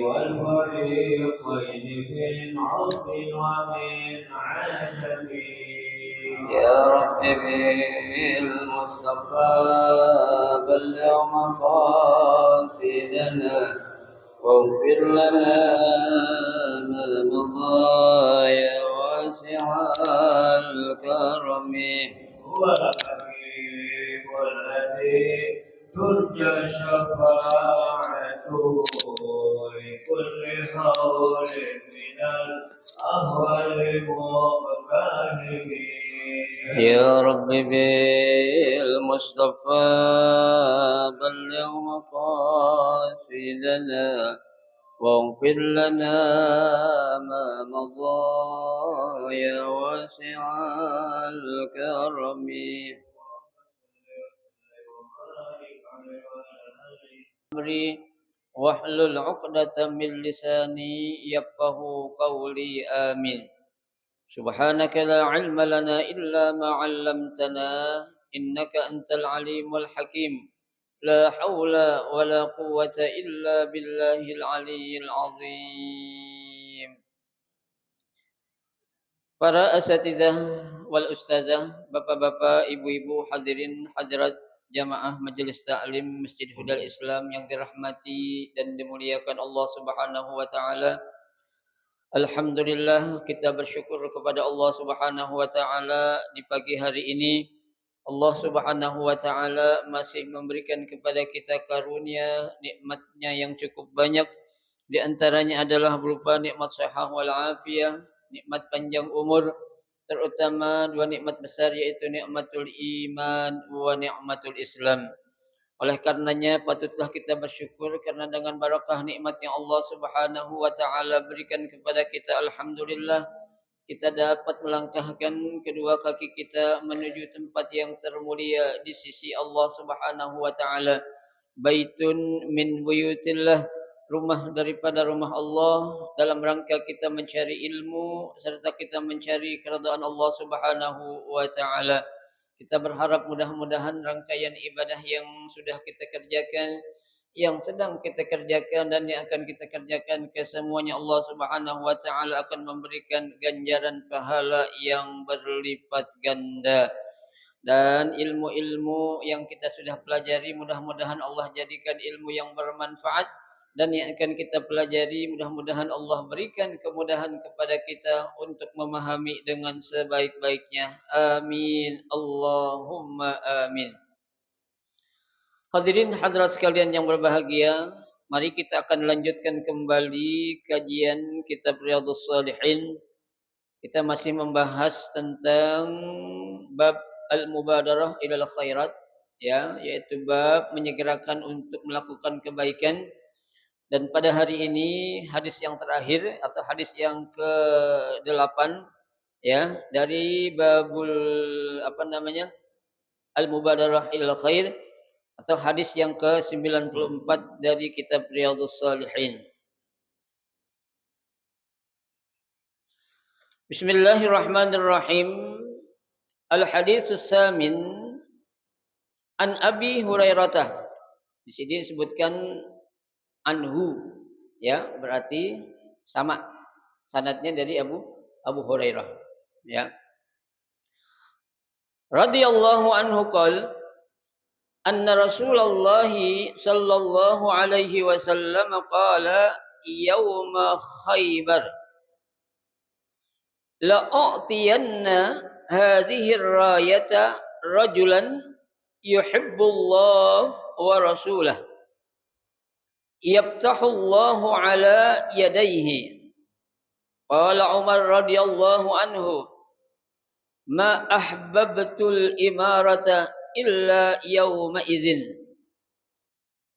والفريقين في عرض ومن عجب. يا رب بالمصطفى بلغ مقاصدنا واغفر لنا ما مضى يا واسع الكرم. هو الحبيب الذي ترجى شفاعته لكل هول من الأهوال مقترب. يا رب بالمصطفى بلغ مقاصدنا واغفر لنا ما مضى يا واسع الكرم. أمري واحلل عقدة من لساني يفقه قولي آمين. سبحانك لا علم لنا إلا ما علمتنا إنك أنت العليم الحكيم. لا حول ولا قوة إلا بالله العلي العظيم. Para asatidzah wal ustazah, bapak-bapak, ibu-ibu, hadirin hadirat jamaah majelis taklim Masjid Hudal Islam yang dirahmati dan dimuliakan Allah Subhanahu wa taala. Alhamdulillah, kita bersyukur kepada Allah Subhanahu wa taala di pagi hari ini. Allah Subhanahu wa taala masih memberikan kepada kita karunia nikmatnya yang cukup banyak. Di antaranya adalah berupa nikmat sehat wal afiyah, nikmat panjang umur, terutama dua nikmat besar yaitu nikmatul iman wa nikmatul Islam. Oleh karenanya patutlah kita bersyukur karena dengan barakah nikmat yang Allah Subhanahu wa taala berikan kepada kita, alhamdulillah kita dapat melangkahkan kedua kaki kita menuju tempat yang termulia di sisi Allah Subhanahu wa taala. Baitun min buyutillah, rumah daripada rumah Allah, dalam rangka kita mencari ilmu serta kita mencari keridhaan Allah Subhanahu wa taala. Kita berharap mudah-mudahan rangkaian ibadah yang sudah kita kerjakan, yang sedang kita kerjakan dan yang akan kita kerjakan kesemuanya Allah Subhanahu wa taala akan memberikan ganjaran pahala yang berlipat ganda. Dan ilmu-ilmu yang kita sudah pelajari mudah-mudahan Allah jadikan ilmu yang bermanfaat, dan yang akan kita pelajari mudah-mudahan Allah berikan kemudahan kepada kita untuk memahami dengan sebaik-baiknya. Amin. Allahumma amin. Hadirin hadirat sekalian yang berbahagia, mari kita akan lanjutkan kembali kajian kitab Riyadhus Shalihin. Kita masih membahas tentang bab al-mubadarah ilal khairat, ya, yaitu bab menyegerakan untuk melakukan kebaikan. Dan pada hari ini hadis yang terakhir atau hadis yang ke-8 ya dari babul al-mubadarah ilal khair atau hadis yang ke-94 dari kitab Riyadhus Shalihin. Bismillahirrahmanirrahim. Al-haditsus samin an Abi Hurairah. Di sini disebutkan anhu, ya, berarti sama sanadnya dari Abu Hurairah, ya. Radhiyallahu anhu qala anna Rasulullah sallallahu alaihi wasallam qala yauma Khaybar la a'tiyanna hadhihi ar-rayata rajulan yuhibbullah wa rasulahu yabtahullahu ala yadayhi. Qala Umar radhiyallahu anhu ma ahbabtul imarata illa yawma idzin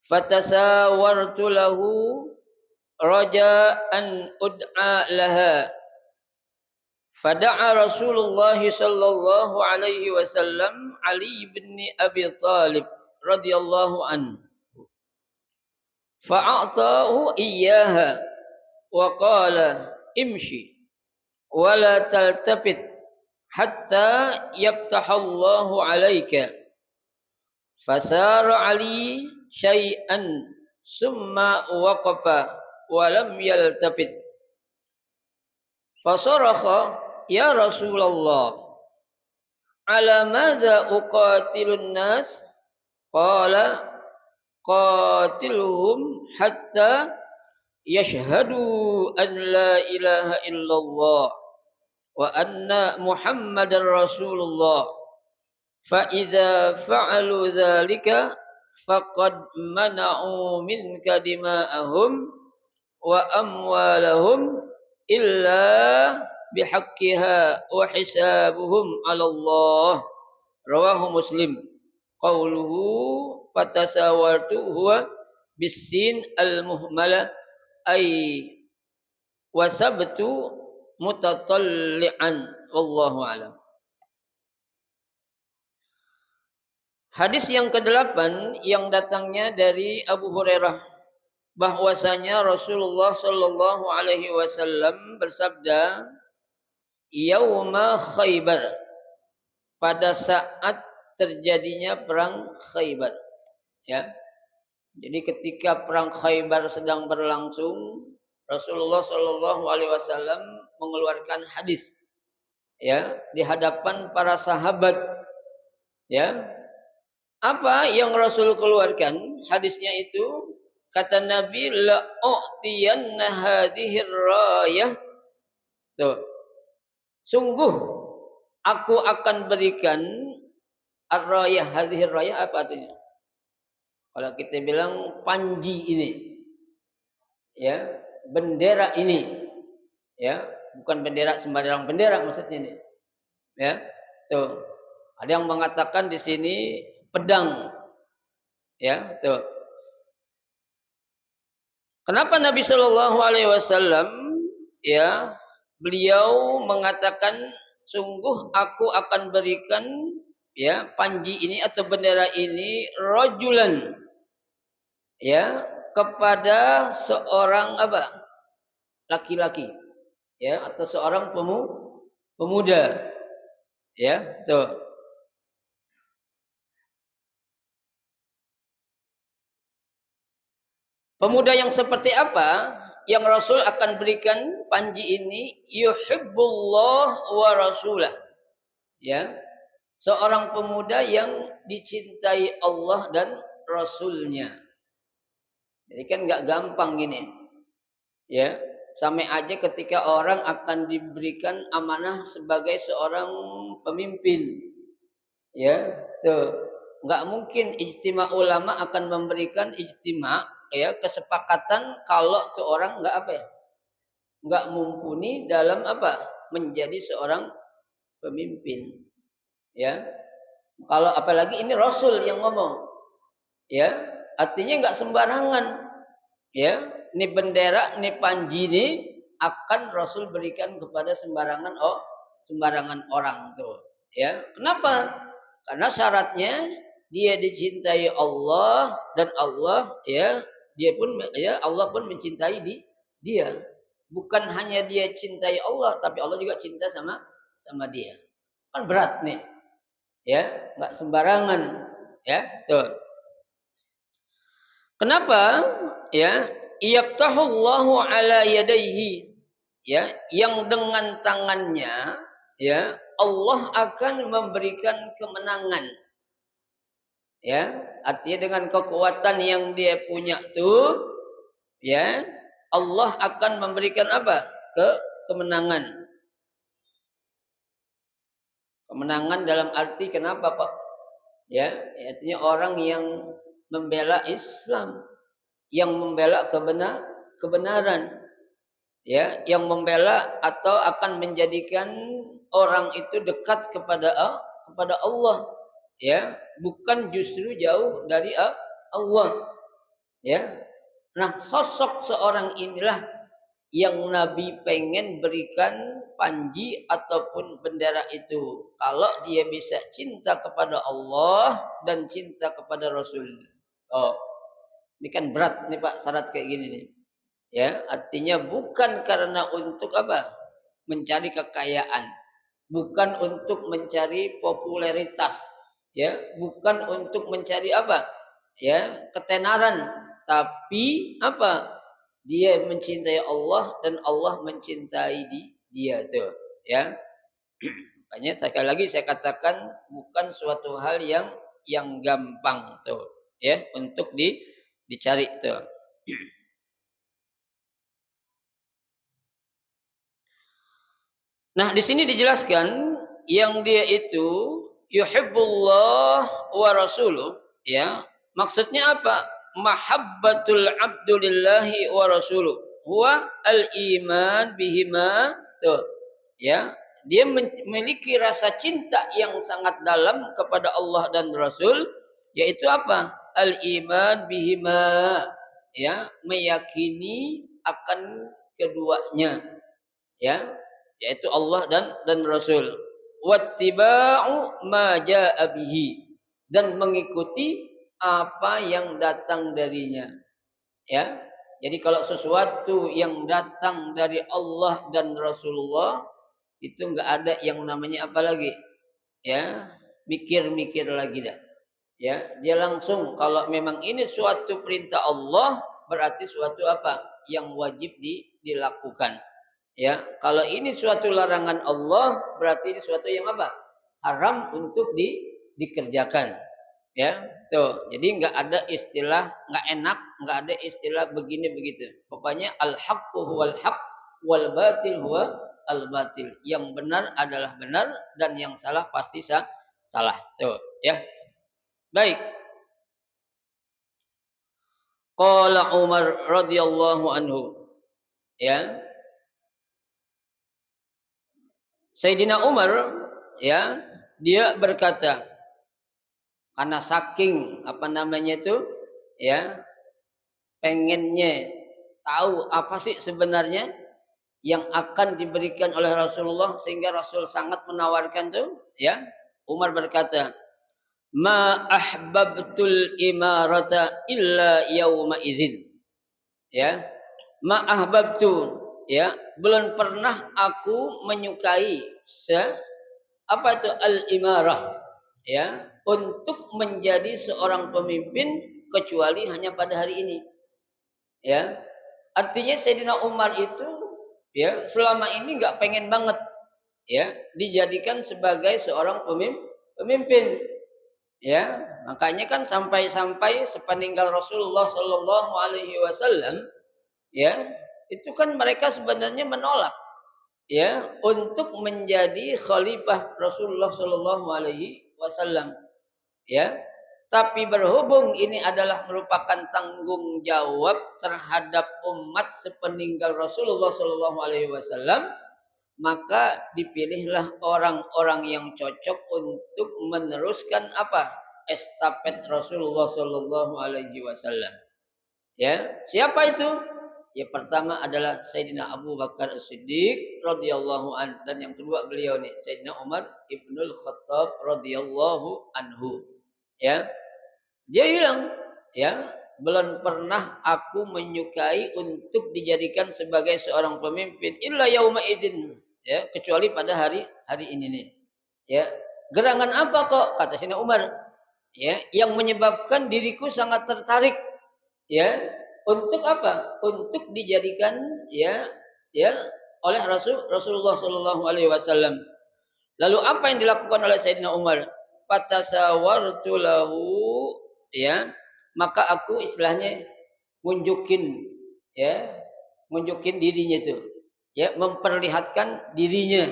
fatasawartu lahu raja'an ud'a laha fada'a Rasulullah sallallahu alaihi wasallam Ali bin Abi Thalib radhiyallahu anhu fa'atahu iyyaha wa qala imshi wa la taltafit hatta yaftahallahu 'alaika Fasara Ali syai'an summa waqafa wa lam yaltafit. Fasarakha ya Rasulullah, ala madza uqatilun nas? Qala qatilhum hatta yashhadu an la ilaha illallah wa anna Muhammadar Rasulullah. Fa idza fa'alu dzalika faqad mana'u minka dima'ahum wa amwalahum illa bihaqqiha wa hisabuhum 'ala Allah. Rawahu Muslim. Qauluhu fatasawatu huwa bisin al-muhmala ay wasabtu mutatalli'an wallahu alam. Hadis yang ke-8 yang datangnya dari Abu Hurairah bahwasanya Rasulullah sallallahu alaihi wasallam bersabda, yauma Khaybar, pada saat terjadinya perang Khaybar, ya. Jadi ketika perang Khaybar sedang berlangsung, Rasulullah sallallahu alaihi wasallam mengeluarkan hadis, ya, di hadapan para sahabat, ya. Apa yang Rasul keluarkan? Hadisnya itu, kata Nabi, la u'tiyanna hadhir rayah. Tuh. Sungguh aku akan berikan ar-rayah, hadhir rayah apa artinya? Kalau kita bilang panji ini, ya, bendera ini, ya, bukan bendera sembarang bendera maksudnya ini, ya. Tuh. Ada yang mengatakan di sini pedang, ya, tuh. Kenapa Nabi Shallallahu Alaihi Wasallam, ya, beliau mengatakan sungguh aku akan berikan, ya, panji ini atau bendera ini rajulan, ya, kepada seorang apa, laki-laki, ya, atau seorang pemuda, ya, tuh. Pemuda yang seperti apa yang Rasul akan berikan panji ini? Yuhibbullah wa rasulah. Ya. Seorang pemuda yang dicintai Allah dan Rasulnya. Jadi kan nggak gampang gini. Ya. Sampai aja ketika orang akan diberikan amanah sebagai seorang pemimpin. Ya, tuh. Nggak mungkin ijtima ulama akan memberikan ijtima, ya, kesepakatan kalau tuh orang nggak mumpuni dalam menjadi seorang pemimpin, ya. Kalau apalagi ini Rasul yang ngomong, ya, artinya nggak sembarangan, ya. Ini bendera, ini panji ini akan Rasul berikan kepada sembarangan orang tuh, ya. Kenapa? Karena syaratnya dia dicintai Allah dan Allah, ya, Allah pun mencintai dia. Bukan hanya dia cintai Allah, tapi Allah juga cinta sama dia. Kan berat nih, ya, nggak sembarangan, ya, tuh. Kenapa? Ya, yaqtahullahu ala yadayhi, ya, yang dengan tangannya, ya, Allah akan memberikan kemenangan. Ya, artinya dengan kekuatan yang dia punya tuh, ya, Allah akan memberikan kemenangan. Kemenangan dalam arti kenapa, Pak? Ya, artinya orang yang membela Islam, yang membela kebenaran, ya, yang membela atau akan menjadikan orang itu dekat kepada Allah, ya, bukan justru jauh dari Allah, ya. Nah, sosok seorang inilah yang Nabi pengen berikan panji ataupun bendera itu kalau dia bisa cinta kepada Allah dan cinta kepada Rasul. Oh, ini kan berat nih Pak, syarat kayak gini nih. Ya, artinya bukan karena untuk mencari kekayaan, bukan untuk mencari popularitas, ya, bukan untuk mencari apa? Ya, ketenaran, tapi apa? Dia mencintai Allah dan Allah mencintai dia tuh, ya. Makanya sekali lagi saya katakan bukan suatu hal yang gampang tuh, ya, untuk dicari tuh. Nah, di sini dijelaskan yang dia itu yuhibbullah wa rasuluh, ya. Maksudnya apa? Mahabbatul abdu lillahi wa rasuluh. Huwa al-iman bihima. Tuh. Ya. Dia memiliki rasa cinta yang sangat dalam kepada Allah dan Rasul, yaitu apa? Al-iman bihima. Ya, meyakini akan keduanya. Ya, yaitu Allah dan Rasul. Wattiba'u ma jaa'a bihi, dan mengikuti apa yang datang darinya, ya. Jadi kalau sesuatu yang datang dari Allah dan Rasulullah itu enggak ada yang namanya apa lagi, ya, mikir-mikir lagi dah. Ya, dia langsung kalau memang ini suatu perintah Allah berarti suatu apa yang wajib dilakukan. Ya, kalau ini suatu larangan Allah, berarti ini suatu yang apa? Haram untuk dikerjakan. Ya, tuh. Jadi nggak ada istilah nggak enak, nggak ada istilah begini begitu. Pokoknya al-haqqu huwal haqq wal batil huwa al batil. Yang benar adalah benar dan yang salah pasti salah. Tuh, ya. Baik. Qala Umar radhiyallahu anhu. Ya. Sayyidina Umar, ya, dia berkata karena saking apa namanya itu, ya, pengennya tahu apa sih sebenarnya yang akan diberikan oleh Rasulullah sehingga Rasul sangat menawarkan tuh, ya. Umar berkata, "Ma ahbabtul imarata illa yauma izin." Ya. Ma ahbabtu, ya, belum pernah aku menyukai apa itu al-imarah, ya, untuk menjadi seorang pemimpin kecuali hanya pada hari ini, ya. Artinya Sayyidina Umar itu, ya, selama ini nggak pengen banget, ya, dijadikan sebagai seorang pemimpin, ya. Makanya kan sampai-sampai sepeninggal Rasulullah Shallallahu Alaihi Wasallam, ya, itu kan mereka sebenarnya menolak, ya, untuk menjadi khalifah Rasulullah Shallallahu Alaihi Wasallam, ya. Tapi berhubung ini adalah merupakan tanggung jawab terhadap umat sepeninggal Rasulullah Shallallahu Alaihi Wasallam, maka dipilihlah orang-orang yang cocok untuk meneruskan apa estafet Rasulullah Shallallahu Alaihi Wasallam. Ya, siapa itu? Yang pertama adalah Sayyidina Abu Bakar As-Siddiq radhiyallahu an, dan yang kedua beliau nih Sayyidina Umar Ibnul Khattab radhiyallahu anhu. Ya. Dia bilang, ya, belum pernah aku menyukai untuk dijadikan sebagai seorang pemimpin illa yauma idzin, ya, kecuali pada hari ini nih. Ya. Gerangan apa kok kata Sayyidina Umar? Ya, yang menyebabkan diriku sangat tertarik, ya, untuk apa? Untuk dijadikan, ya oleh Rasulullah Shallallahu Alaihi Wasallam. Lalu apa yang dilakukan oleh Sayyidina Umar? Fatasawartu lahu, ya, maka aku istilahnya munjukin, ya, munjukin dirinya itu, ya, memperlihatkan dirinya,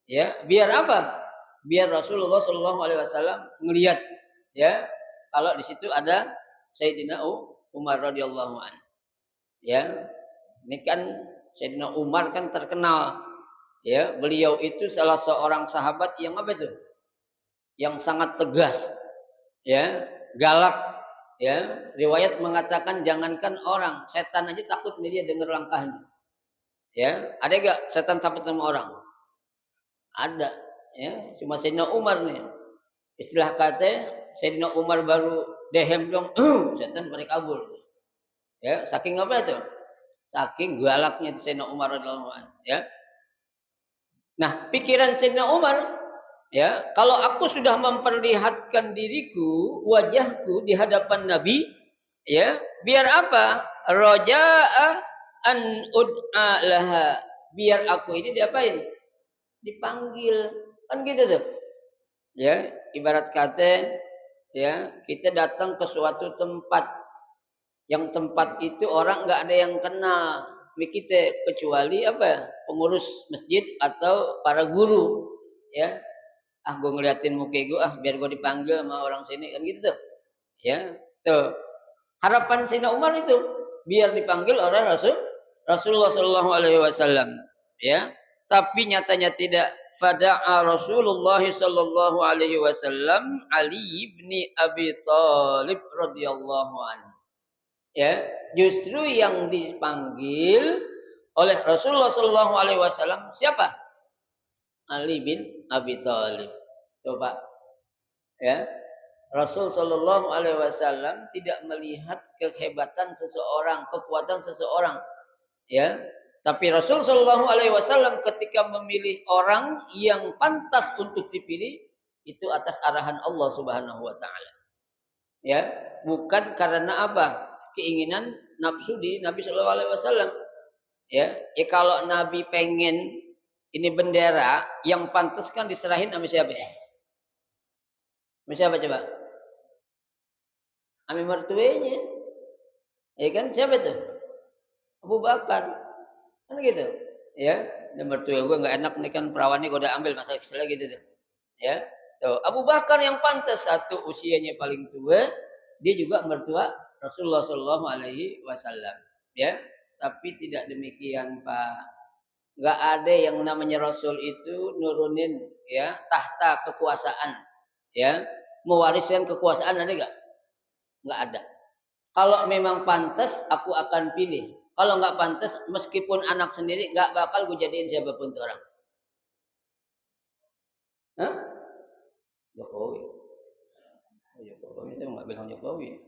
ya, biar apa? Biar Rasulullah Shallallahu Alaihi Wasallam melihat, ya, kalau di situ ada Sayyidina Umar radhiyallahu an. Ya, ini kan Sayyidina Umar kan terkenal, ya, beliau itu salah seorang sahabat yang apa itu? Yang sangat tegas, ya, galak, ya. Riwayat mengatakan jangankan orang, setan aja takut dia dengar langkahnya. Ya, ada enggak setan takut sama orang? Ada, ya. Cuma Sayyidina Umar nih. Istilah kata Sayyidina Umar baru dehem dong, setan pada kabur. Ya, saking apa itu? Saking galaknya Sayyidina Umar radhiyallahu anhu, ya. Nah, pikiran Sayyidina Umar, Ya, kalau aku sudah memperlihatkan diriku, wajahku di hadapan Nabi, ya, biar apa? Roja'a an ud'a laha. Biar aku ini diapain? Dipanggil. Kan gitu tuh. Ya, ibarat kata ya, kita datang ke suatu tempat, yang tempat itu orang nggak ada yang kenal kita kecuali apa? Pengurus masjid atau para guru, ya. Ah, gue ngeliatin muka gue, ah biar gue dipanggil sama orang sini, kan gitu tuh. Ya, tuh. Harapan Sayyidina Umar itu biar dipanggil oleh Rasulullah Shallallahu Alaihi Wasallam. Ya, tapi nyatanya tidak. Fada'a Rasulullah Shallallahu Alaihi Wasallam Ali bin Abi Thalib radhiyallahu anhu. Ya, justru yang dipanggil oleh Rasulullah Shallallahu Alaihi Wasallam siapa? Ali bin Abi Thalib. Coba, ya. Rasul Shallallahu Alaihi Wasallam tidak melihat kehebatan seseorang, kekuatan seseorang, ya. Tapi Rasul Shallallahu Alaihi Wasallam ketika memilih orang yang pantas untuk dipilih itu atas arahan Allah Subhanahu Wa Taala, ya. Bukan karena apa? Keinginan nafsu di Nabi Shallallahu Alaihi Wasallam, ya. Kalau Nabi pengen ini bendera yang pantas kan diserahin sama siapa? Sama siapa coba? Ame mertuanya, ya kan, siapa tuh? Abu Bakar, kan gitu, ya. Dan mertua gue nggak enak nih kan, perawannya gue udah ambil masa kecil gitu tuh, ya. Tuh Abu Bakar yang pantas, satu usianya paling tua, dia juga mertua Rasulullah Shallallahu Alaihi Wasallam, ya. Tapi tidak demikian Pak, nggak ada yang namanya Rasul itu nurunin ya tahta kekuasaan, ya, mewariskan kekuasaan, ada nggak? Nggak ada. Kalau memang pantas, aku akan pilih. Kalau nggak pantas, meskipun anak sendiri, nggak bakal gue jadiin siapapun tuh orang. Hah? Jokowi. Jokowi, saya nggak bilang Jokowi.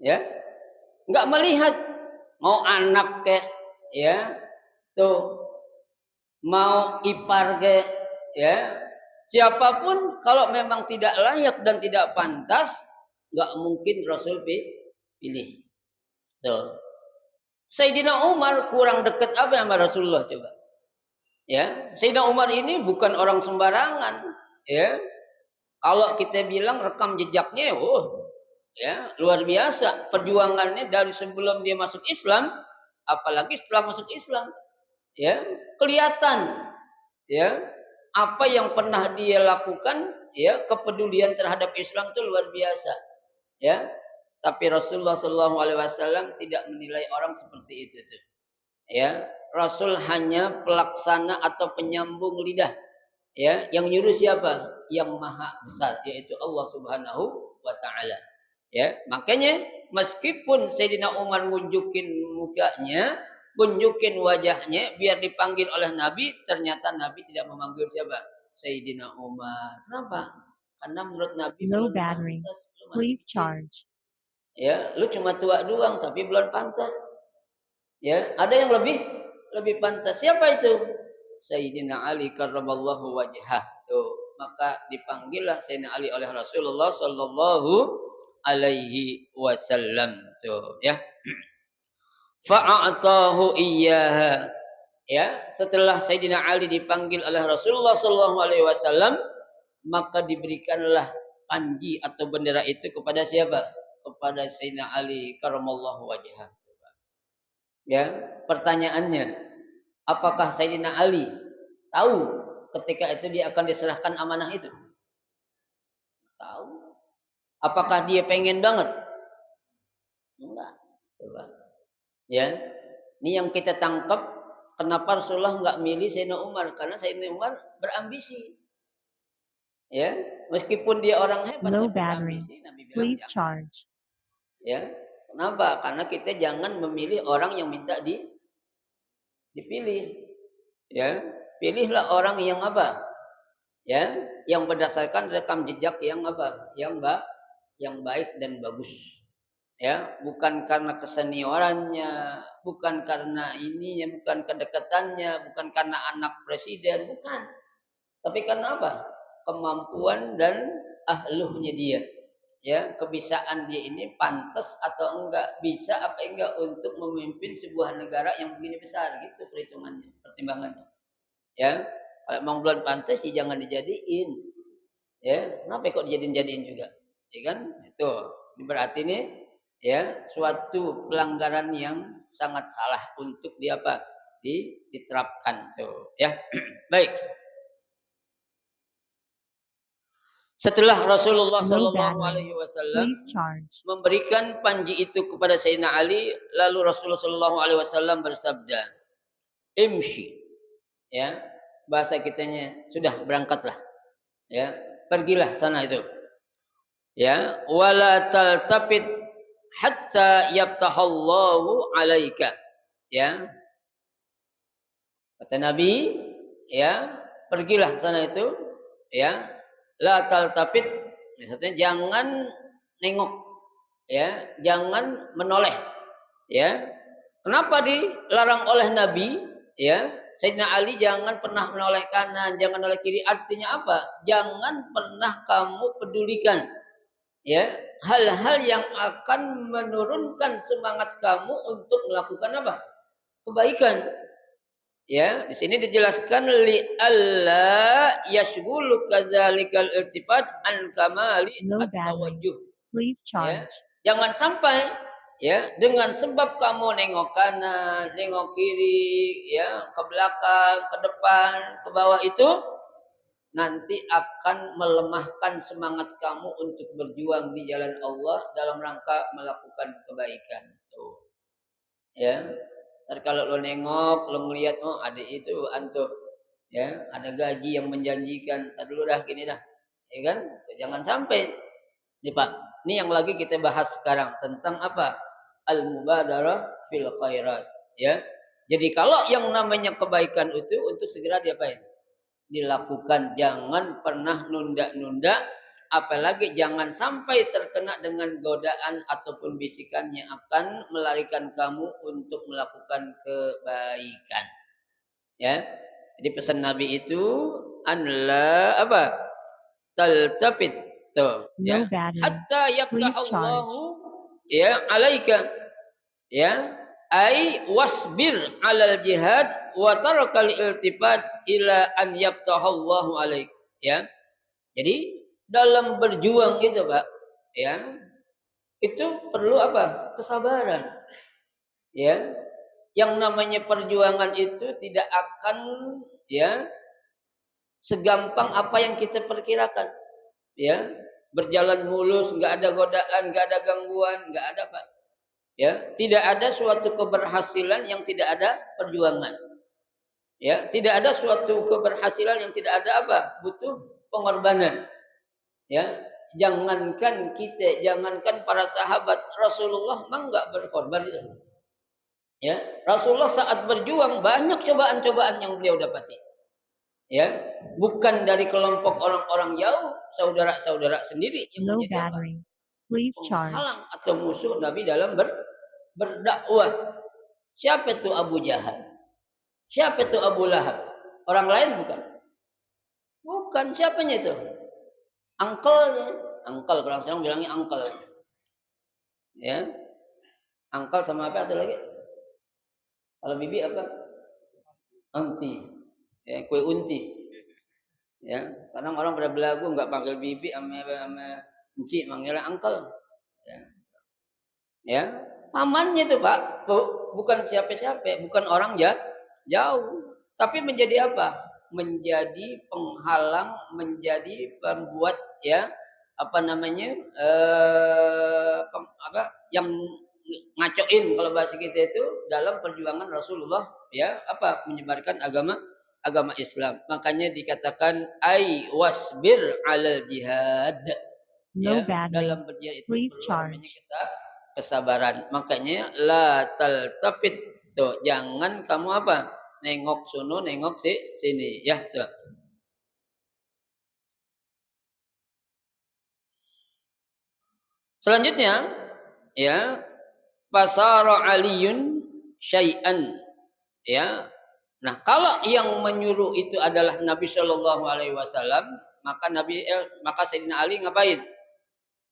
Ya, nggak melihat mau anak ke, ya, tuh mau ipar ke, ya, siapapun kalau memang tidak layak dan tidak pantas, nggak mungkin Rasul pilih. Tuh. Sayyidina Umar kurang dekat apa sama Rasulullah coba? Ya, Sayyidina Umar ini bukan orang sembarangan, ya. Kalau kita bilang rekam jejaknya, oh, ya, luar biasa perjuangannya dari sebelum dia masuk Islam, apalagi setelah masuk Islam, ya, kelihatan, ya, apa yang pernah dia lakukan, ya, kepedulian terhadap Islam itu luar biasa, ya. Tapi Rasulullah Shallallahu Alaihi Wasallam tidak menilai orang seperti itu tuh. Ya, Rasul hanya pelaksana atau penyambung lidah, ya. Yang nyuruh siapa? Yang maha besar, yaitu Allah Subhanahu wa Ta'ala, ya. Makanya meskipun Sayyidina Umar nunjukin mukanya, nunjukin wajahnya biar dipanggil oleh Nabi, ternyata Nabi tidak memanggil siapa? Sayyidina Umar. Kenapa? Karena menurut Nabi Low belum battery. pantas, lu masih Please kecil. charge. Ya, lu cuma tua doang tapi belum pantas. Ya, ada yang lebih pantas. Siapa itu? Sayyidina Ali karramallahu wajhah. Tuh, maka dipanggillah Sayyidina Ali oleh Rasulullah sallallahu alaihi wasallam. Tuh, ya. Fa'atahu iyyaha. Ya, setelah Sayyidina Ali dipanggil oleh Rasulullah sallallahu alaihi wasallam, maka diberikanlah panji atau bendera itu kepada siapa? Kepada Sayyidina Ali karramallahu wajhah. Ya, pertanyaannya, apakah Sayyidina Ali tahu ketika itu dia akan diserahkan amanah itu? Tahu. Apakah dia pengen banget? Enggak. Coba. Ya. Ini yang kita tangkap, kenapa Rasulullah enggak milih Sayyidina Umar? Karena Sayyidina Umar berambisi. Ya, meskipun dia orang hebat Low tapi battery. berambisi, Nabi bilang Please jangan. charge. Ya. Kenapa? Karena kita jangan memilih orang yang minta dipilih. Ya, pilihlah orang yang apa? Ya, yang berdasarkan rekam jejak yang apa? Yang baik dan bagus. Ya, bukan karena keseniorannya, bukan karena ininya, bukan kedekatannya, bukan karena anak presiden, bukan. Tapi karena apa? Kemampuan dan ahluhnya dia. Ya, kebisaan dia ini pantas atau enggak, bisa apa enggak untuk memimpin sebuah negara yang begini besar, gitu perhitungannya, pertimbangannya. Ya, kalau emang belum pantas ya jangan dijadiin. Ya, kenapa kok dijadiin juga? Ya kan? Itu. Berarti ini ya suatu pelanggaran yang sangat salah untuk di apa? Diterapkan tuh, ya. Baik. Setelah Rasulullah Shallallahu Alaihi Wasallam memberikan panji itu kepada Sayyidina Ali, lalu Rasulullah Shallallahu Alaihi Wasallam bersabda, "Imshi." Ya, bahasa kitanya sudah berangkatlah. Ya, pergilah sana itu. Ya, wala taltafit hatta yaftahallahu alaika. Ya. Kata Nabi, ya, pergilah sana itu, ya. La taltafit, maksudnya jangan nengok, ya, jangan menoleh, ya. Kenapa dilarang oleh Nabi? Ya, Sayyidina Ali jangan pernah menoleh kanan, jangan menoleh kiri. Artinya apa? Jangan pernah kamu pedulikan, ya, hal-hal yang akan menurunkan semangat kamu untuk melakukan apa? Kebaikan. Ya, di sini dijelaskan li alla yashghulu kadzalikal iltifat an kamali at-tawajjuh. Ya, jangan sampai ya dengan sebab kamu nengok kanan, nengok kiri, ya, ke belakang, ke depan, ke bawah itu nanti akan melemahkan semangat kamu untuk berjuang di jalan Allah dalam rangka melakukan kebaikan. Tuh. Ya. Ntar kalau lo nengok, lo ngelihat, oh adik itu antum, ya, ada gaji yang menjanjikan. Ntar dulu dah gini dah. Ya kan? Jangan sampai. Nih Pak, ini yang lagi kita bahas sekarang tentang apa? Al-mubadarah fil khairat, ya. Jadi kalau yang namanya kebaikan itu untuk segera diapain? Dilakukan, jangan pernah nunda-nunda, apalagi jangan sampai terkena dengan godaan ataupun bisikan yang akan melarikan kamu untuk melakukan kebaikan, ya. Jadi pesan Nabi itu anla apa? Taltafit tuh, ya. Hatta yaftahallahu ya alaika, ya, ai wasbir alal jihad wa tarakal iltifat ila an yaftahallahu alaik, ya. Jadi dalam berjuang itu Pak, ya, itu perlu apa? Kesabaran, ya. Yang namanya perjuangan itu tidak akan, ya, segampang apa yang kita perkirakan, ya. Berjalan mulus, nggak ada godaan, nggak ada gangguan, nggak ada Pak. Ya, tidak ada suatu keberhasilan yang tidak ada perjuangan. Ya, tidak ada suatu keberhasilan yang tidak ada apa? Butuh pengorbanan. Ya, jangankan kita, jangankan para sahabat, Rasulullah mah enggak berkorban itu. Ya, Rasulullah saat berjuang banyak cobaan-cobaan yang beliau dapati. Ya, bukan dari kelompok orang-orang jauh, saudara-saudara sendiri yang menjadi apa? Penghalang atau musuh Nabi dalam berdakwah. Siapa itu Abu Jahal? Siapa itu Abu Lahab? Orang lain bukan? Bukan, siapanya itu? Angkelnya. Angkel, orang sekarang bilangnya angkel. Ya. Angkel sama apa itu lagi? Kalau bibi apa? Anti. Ya, kue unti. Ya, kadang orang pada belagu nggak panggil bibi sama enci, manggilnya angkel. Ya. Ya, pamannya itu Pak, bukan siapa-siapa, bukan orang jauh, tapi menjadi apa? Menjadi penghalang, menjadi pembuat, ya, apa namanya, yang ngacoin kalau bahasa kita itu dalam perjuangan Rasulullah, ya, apa? Menyebarkan agama Islam. Makanya dikatakan ai wasbir alal jihad. Ya, dalam berjihad itu perlu namanya kesabaran. Makanya la taltafit, tuh, jangan kamu apa? Nengok sono, nengok sini, ya, tuh. Selanjutnya ya, fasara aliyun syai'an, ya. Nah, kalau yang menyuruh itu adalah Nabi Shallallahu alaihi wasallam, maka Sayyidina Ali ngapain?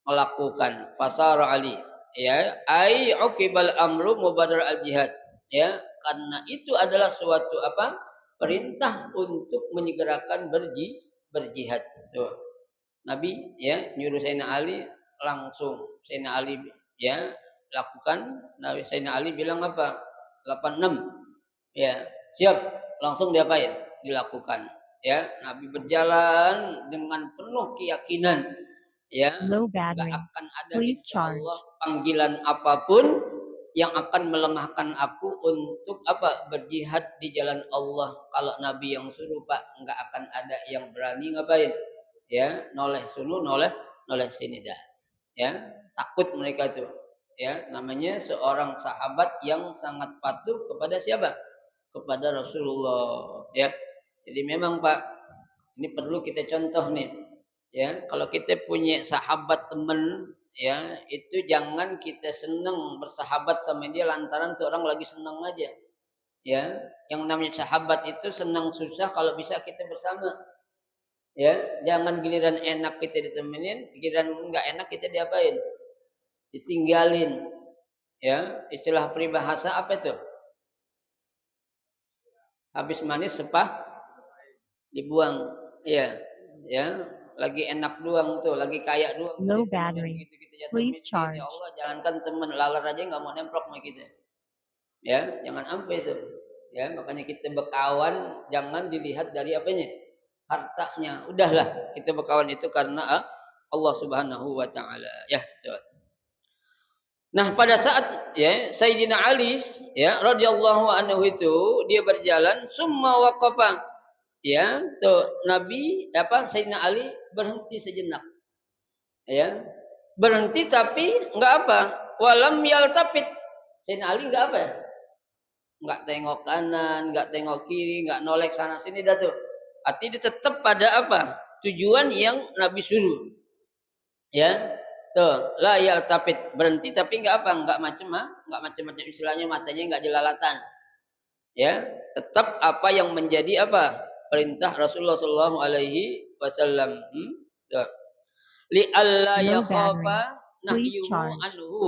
Melakukan fasara Ali, ya, ai uqibal amru mubadar al jihad, ya, karena itu adalah suatu apa? Perintah untuk menyegerakan berjihad. Tuh. Nabi ya nyuruh Sayyidina Ali langsung Sayyidina Ali ya lakukan. Nabi Sayyidina Ali bilang apa? 86. Ya, siap. Langsung diapain? Dilakukan. Ya, Nabi berjalan dengan penuh keyakinan. Ya, nggak akan ada insya Allah panggilan apapun yang akan melemahkan aku untuk apa? Berjihad di jalan Allah. Kalau Nabi yang suruh, Pak, nggak akan ada yang berani ngapain? Ya, noleh sunu, noleh sini dah. Ya, takut mereka itu. Ya, namanya seorang sahabat yang sangat patuh kepada siapa? Kepada Rasulullah. Ya, jadi memang Pak, ini perlu kita contoh nih. Ya, kalau kita punya sahabat teman, ya, itu jangan kita senang bersahabat sama dia lantaran tuh orang lagi senang aja. Ya, yang namanya sahabat itu senang susah kalau bisa kita bersama. Ya, jangan giliran enak kita ditemenin, giliran enggak enak kita diapain? Ditinggalin. Ya, istilah peribahasa apa itu? Habis manis sepah dibuang. Iya, ya. Lagi enak doang tuh, lagi kaya doang. Low battery. Gitu kita jatuh miskin. Ya Allah, jangankan teman laler aja nggak mau nemprok sama kita. Ya, jangan sampai itu. Ya, makanya kita berkawan jangan dilihat dari apanya? Hartanya. Udahlah, kita berkawan itu karena Allah Subhanahu wa taala. Ya, tuh. Nah, pada saat ya Sayyidina Ali ya radhiyallahu anhu itu dia berjalan summa waqafa. Ya, tuh Nabi Sayyidina Ali berhenti sejenak. Ya. Berhenti tapi enggak apa? Walam yaltafit. Sayyidina Ali enggak apa ya? Enggak tengok kanan, enggak tengok kiri, enggak noleh sana sini dah tuh. Artinya dia tetap pada apa? Tujuan yang Nabi suruh. Ya. Tuh, la yaltafit, berhenti tapi enggak apa? Enggak macam-macam istilahnya matanya enggak jelalatan. Ya, tetap apa yang menjadi apa? Perintah Rasulullah sallallahu alaihi wasallam. Li alla yakhafa nahyuhu anhu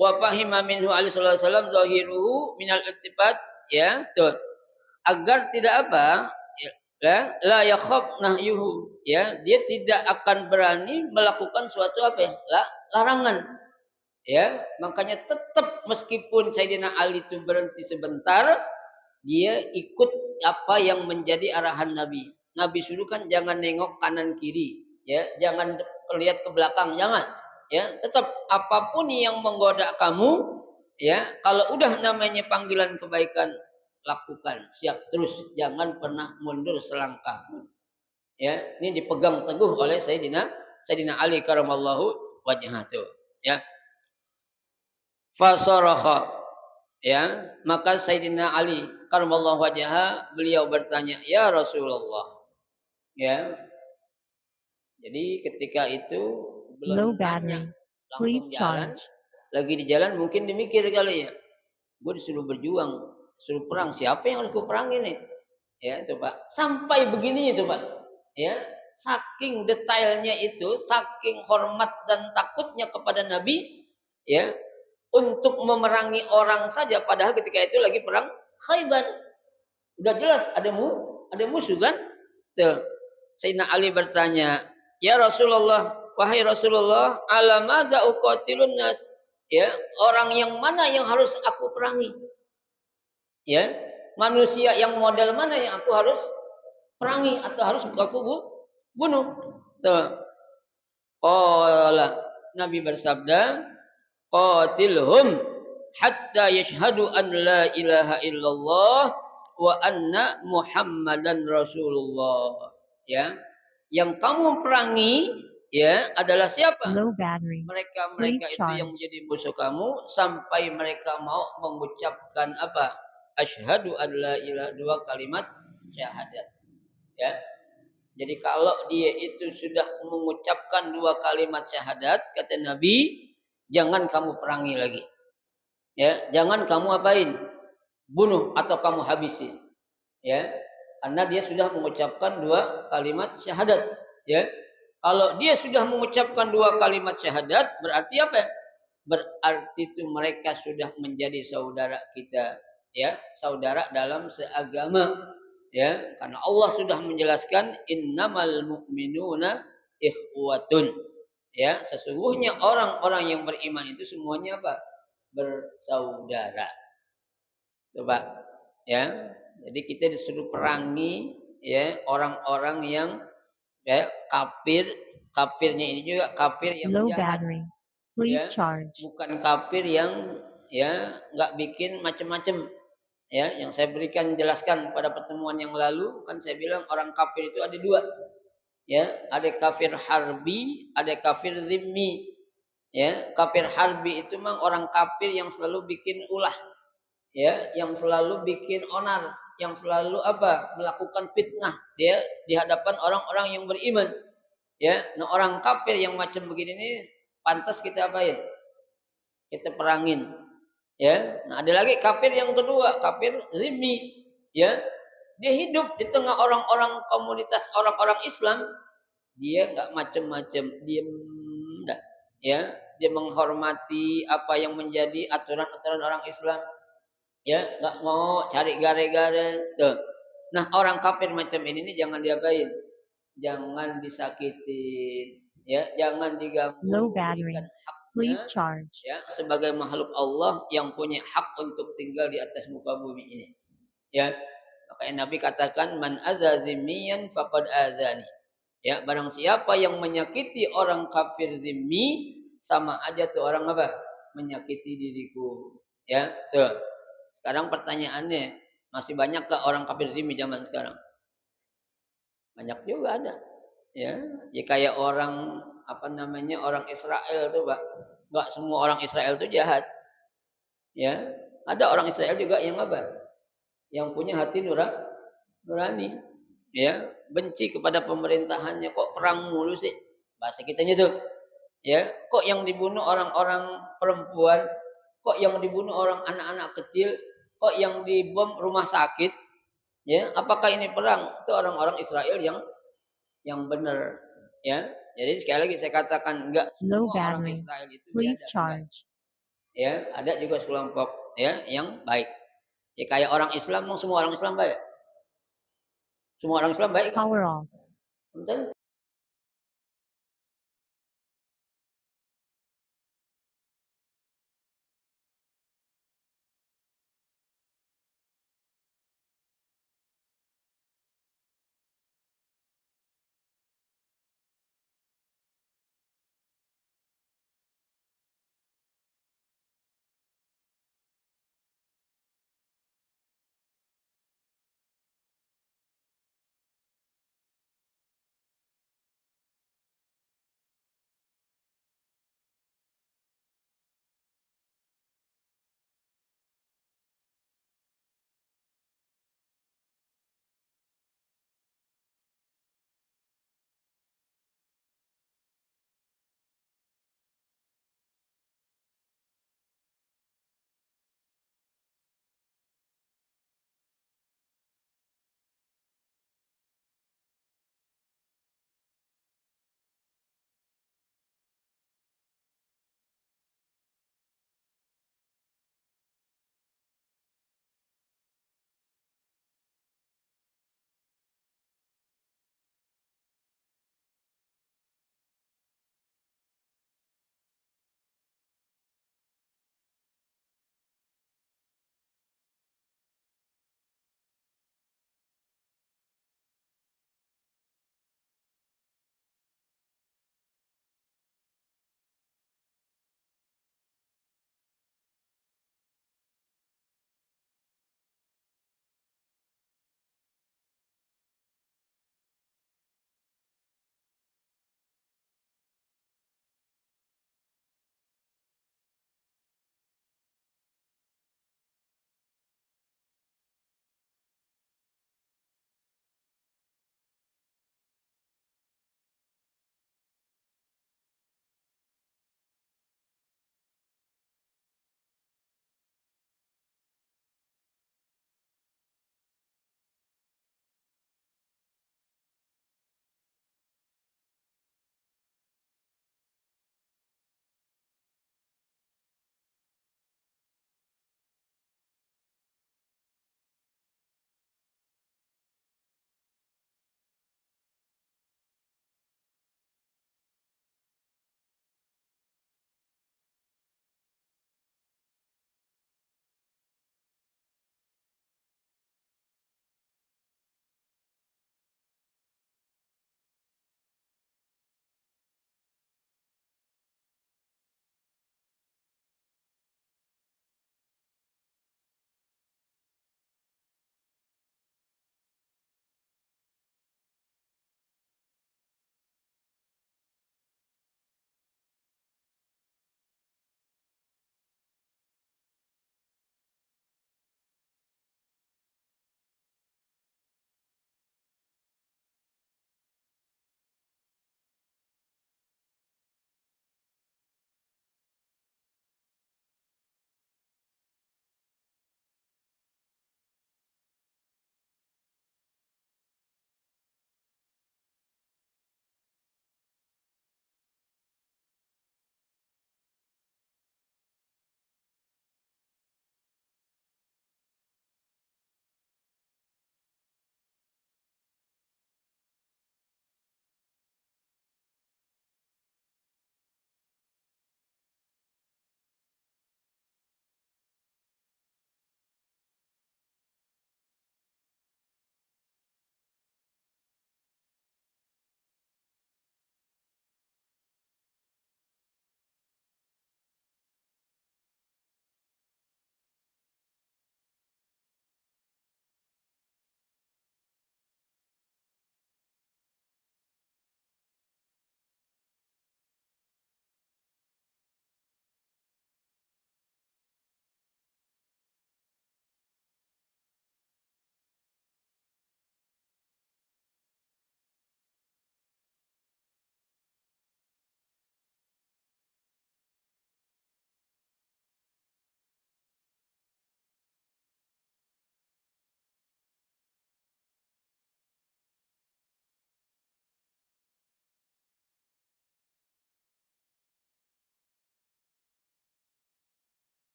wa fahima minhu alaihi wasallam zahiruhu minal irtifat, ya, tuh. Agar tidak apa? Ya, la yakhaf nahyuhu, ya, dia tidak akan berani melakukan suatu apa ya? Larangan. Ya, makanya tetap meskipun Sayyidina Ali itu berhenti sebentar, dia ikut apa yang menjadi arahan Nabi. Nabi suruh kan jangan nengok kanan kiri, ya, jangan lihat ke belakang, jangan. Ya, tetap apapun yang menggoda kamu, ya, kalau udah namanya panggilan kebaikan lakukan, siap terus, jangan pernah mundur selangkah. Ya, ini dipegang teguh oleh Sayyidina Ali karamallahu wajhatuh, ya. Fasaraha, ya, maka Sayyidina Ali karamallahu wajhaha beliau bertanya, "Ya Rasulullah." Ya. Jadi ketika itu belum tanya, langsung jalan. Lagi di jalan mungkin dimikir kali ya. Gue disuruh berjuang, suruh perang, siapa yang harus gue perang ini? Ya, itu Pak. Sampai begini itu Pak. Ya, saking detailnya itu, saking hormat dan takutnya kepada Nabi, ya, untuk memerangi orang saja padahal ketika itu lagi perang Khaybar. Udah jelas ada musuh kan? Tuh. Sayyidina Ali bertanya, "Ya Rasulullah, wahai Rasulullah, ala madza uqatilun nas?" Ya, orang yang mana yang harus aku perangi? Ya, manusia yang model mana yang aku harus perangi atau harus aku bunuh? Tuh. Qala, Nabi bersabda, qatilhum hatta yashhadu an la ilaha illallah wa anna muhammadan rasulullah. Ya, yang kamu perangi ya adalah siapa? Mereka itu yang menjadi musuh kamu sampai mereka mau mengucapkan apa? Asyhadu an la ilaha, dua kalimat syahadat. Ya. Jadi kalau dia itu sudah mengucapkan dua kalimat syahadat, kata Nabi, jangan kamu perangi lagi. Ya, jangan kamu apain? Bunuh atau kamu habisi. Ya. Karena dia sudah mengucapkan 2 kalimat syahadat, ya. Kalau dia sudah mengucapkan 2 kalimat syahadat, berarti apa? Berarti itu mereka sudah menjadi saudara kita, ya, saudara dalam seagama, ya. Karena Allah sudah menjelaskan innamal mu'minuna ikhwatun. Ya, sesungguhnya orang-orang yang beriman itu semuanya apa? Bersaudara. Coba, ya. Jadi kita disuruh perangi ya orang-orang yang ya kafir. Kafirnya ini juga kafir yang Low jahat. battery. Please Ya, charge. bukan kafir yang ya nggak bikin macam-macam. Ya, yang saya berikan jelaskan pada pertemuan yang lalu kan saya bilang orang kafir itu ada 2. Ya, ada kafir harbi, ada kafir zimmi. Ya, kafir harbi itu memang orang kafir yang selalu bikin ulah. Ya, yang selalu bikin onar, yang selalu apa? Melakukan fitnah dia di hadapan orang-orang yang beriman. Ya, nah orang kafir yang macam begini nih pantas kita apain? Kita perangin. Ya, nah ada lagi kafir yang kedua, kafir zimmi. Ya, dia hidup di tengah orang-orang komunitas orang-orang Islam, dia nggak macam-macam, diem dah. Ya, dia menghormati apa yang menjadi aturan-aturan orang Islam. Ya, nggak mau cari gara-gara tuh. Nah, orang kafir macam ini nih jangan diapain? Jangan disakitin, ya, jangan diganggu, Low battery. berikan Please haknya, charge. ya, sebagai makhluk Allah yang punya hak untuk tinggal di atas muka bumi ini. Ya, makanya Nabi katakan man adza zimmiyan faqad azani. Ya, barang siapa yang menyakiti orang kafir zimmi sama aja tuh orang apa? Menyakiti diriku. Ya, tuh. Sekarang pertanyaannya, masih banyak ke orang kafir zimmi zaman sekarang? Banyak juga ada. Ya, ya kayak orang apa namanya orang Israel tuh, Pak. Enggak semua orang Israel itu jahat. Ya, ada orang Israel juga yang apa? Yang punya hati nurani. Ya, benci kepada pemerintahannya, kok perang mulu sih? Bahasa kitanya tuh. Ya, kok yang dibunuh orang-orang perempuan, kok yang dibunuh orang anak-anak kecil, kok yang dibom rumah sakit? Ya, apakah ini perang? Itu orang-orang Israel yang benar, ya. Jadi sekali lagi saya katakan enggak Low semua orang battery. Israel itu Please biadab, enggak. charge. Ya, ada juga sekelompok ya yang baik. Ya kayak orang Islam, semua orang Islam baik. Semua orang Islam baik kan? Power off. Belum tentu.